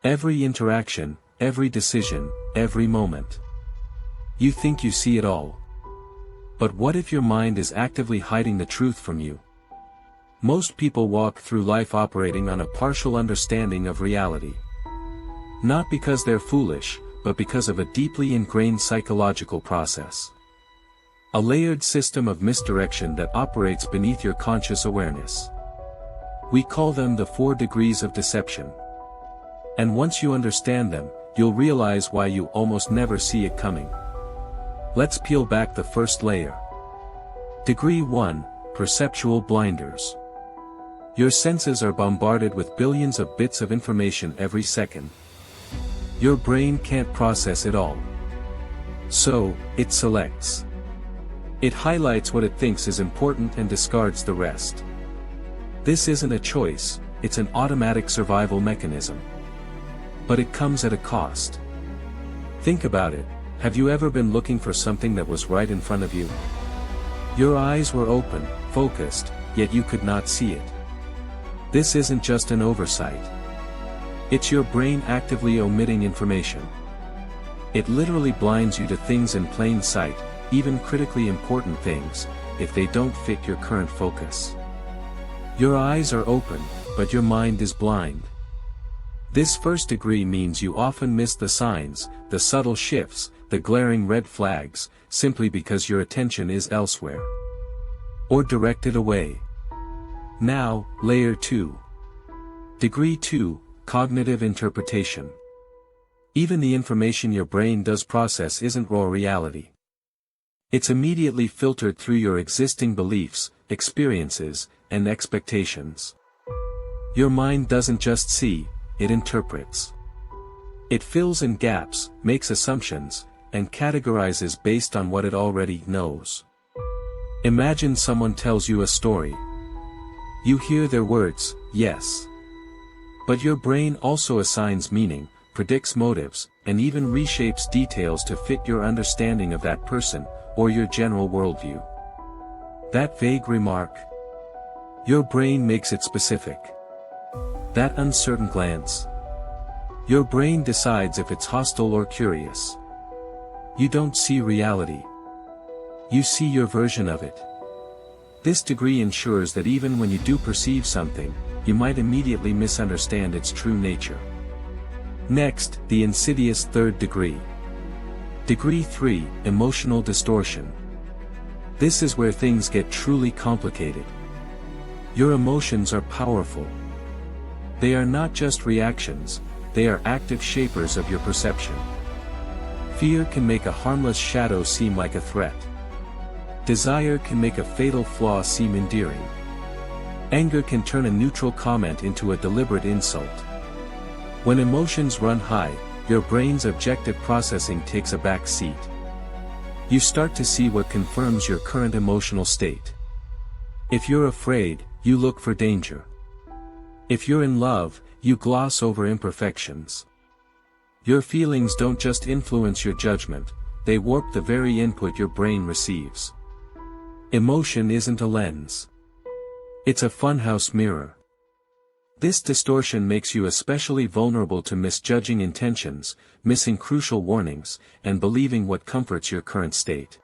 Every interaction, every decision, every moment. You think you see it all. But what if your mind is actively hiding the truth from you? Most people walk through life operating on a partial understanding of reality. Not because they're foolish, but because of a deeply ingrained psychological process. A layered system of misdirection that operates beneath your conscious awareness. We call them the 4 degrees of deception. And once you understand them, you'll realize why you almost never see it coming. Let's peel back the first layer. Degree 1, perceptual blinders. Your senses are bombarded with billions of bits of information every second. Your brain can't process it all. So, it selects. It highlights what it thinks is important and discards the rest. This isn't a choice, it's an automatic survival mechanism. But it comes at a cost. Think about it, have you ever been looking for something that was right in front of you? Your eyes were open, focused, yet you could not see it. This isn't just an oversight. It's your brain actively omitting information. It literally blinds you to things in plain sight, even critically important things, if they don't fit your current focus. Your eyes are open, but your mind is blind. This first degree means you often miss the signs, the subtle shifts, the glaring red flags, simply because your attention is elsewhere. Or directed away. Now, layer 2. Degree 2, cognitive interpretation. Even the information your brain does process isn't raw reality. It's immediately filtered through your existing beliefs, experiences, and expectations. Your mind doesn't just see, it interprets. It fills in gaps, makes assumptions, and categorizes based on what it already knows. Imagine someone tells you a story. You hear their words, yes. But your brain also assigns meaning, predicts motives, and even reshapes details to fit your understanding of that person, or your general worldview. That vague remark. Your brain makes it specific. That uncertain glance. Your brain decides if it's hostile or curious. You don't see reality. You see your version of it. This degree ensures that even when you do perceive something, you might immediately misunderstand its true nature. Next, the insidious third degree. Degree 3, emotional distortion. This is where things get truly complicated. Your emotions are powerful. They are not just reactions, they are active shapers of your perception. Fear can make a harmless shadow seem like a threat. Desire can make a fatal flaw seem endearing. Anger can turn a neutral comment into a deliberate insult. When emotions run high, your brain's objective processing takes a back seat. You start to see what confirms your current emotional state. If you're afraid, you look for danger. If you're in love, you gloss over imperfections. Your feelings don't just influence your judgment, they warp the very input your brain receives. Emotion isn't a lens. It's a funhouse mirror. This distortion makes you especially vulnerable to misjudging intentions, missing crucial warnings, and believing what comforts your current state.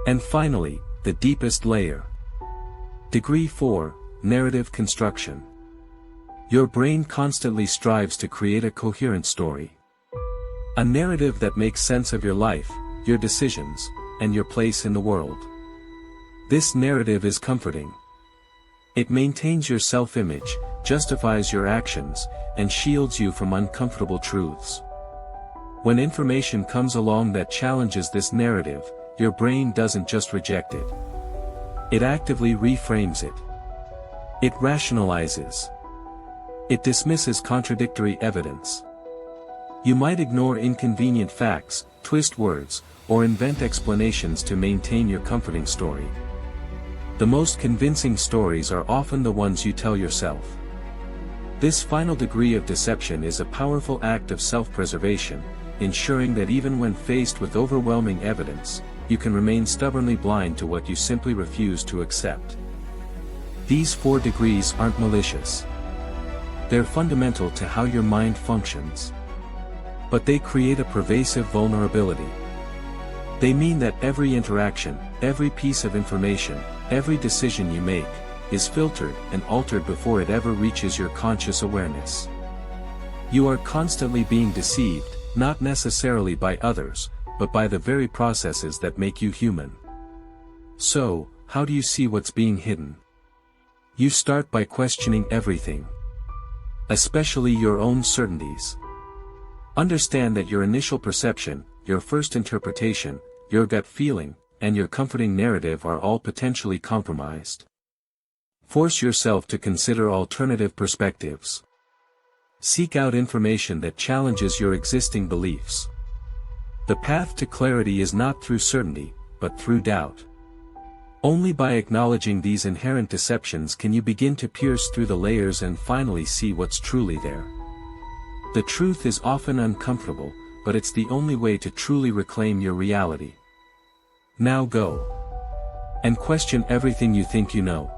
And finally, the deepest layer. Degree 4, narrative construction. Your brain constantly strives to create a coherent story. A narrative that makes sense of your life, your decisions, and your place in the world. This narrative is comforting. It maintains your self-image, justifies your actions, and shields you from uncomfortable truths. When information comes along that challenges this narrative, your brain doesn't just reject it. It actively reframes it. It rationalizes. It dismisses contradictory evidence. You might ignore inconvenient facts, twist words, or invent explanations to maintain your comforting story. The most convincing stories are often the ones you tell yourself. This final degree of deception is a powerful act of self-preservation, ensuring that even when faced with overwhelming evidence, you can remain stubbornly blind to what you simply refuse to accept. These 4 degrees aren't malicious. They're fundamental to how your mind functions. But they create a pervasive vulnerability. They mean that every interaction, every piece of information, every decision you make, is filtered and altered before it ever reaches your conscious awareness. You are constantly being deceived, not necessarily by others, but by the very processes that make you human. So, how do you see what's being hidden? You start by questioning everything. Especially your own certainties. Understand that your initial perception, your first interpretation, your gut feeling, and your comforting narrative are all potentially compromised. Force yourself to consider alternative perspectives. Seek out information that challenges your existing beliefs. The path to clarity is not through certainty, but through doubt. Only by acknowledging these inherent deceptions can you begin to pierce through the layers and finally see what's truly there. The truth is often uncomfortable, but it's the only way to truly reclaim your reality. Now go and question everything you think you know.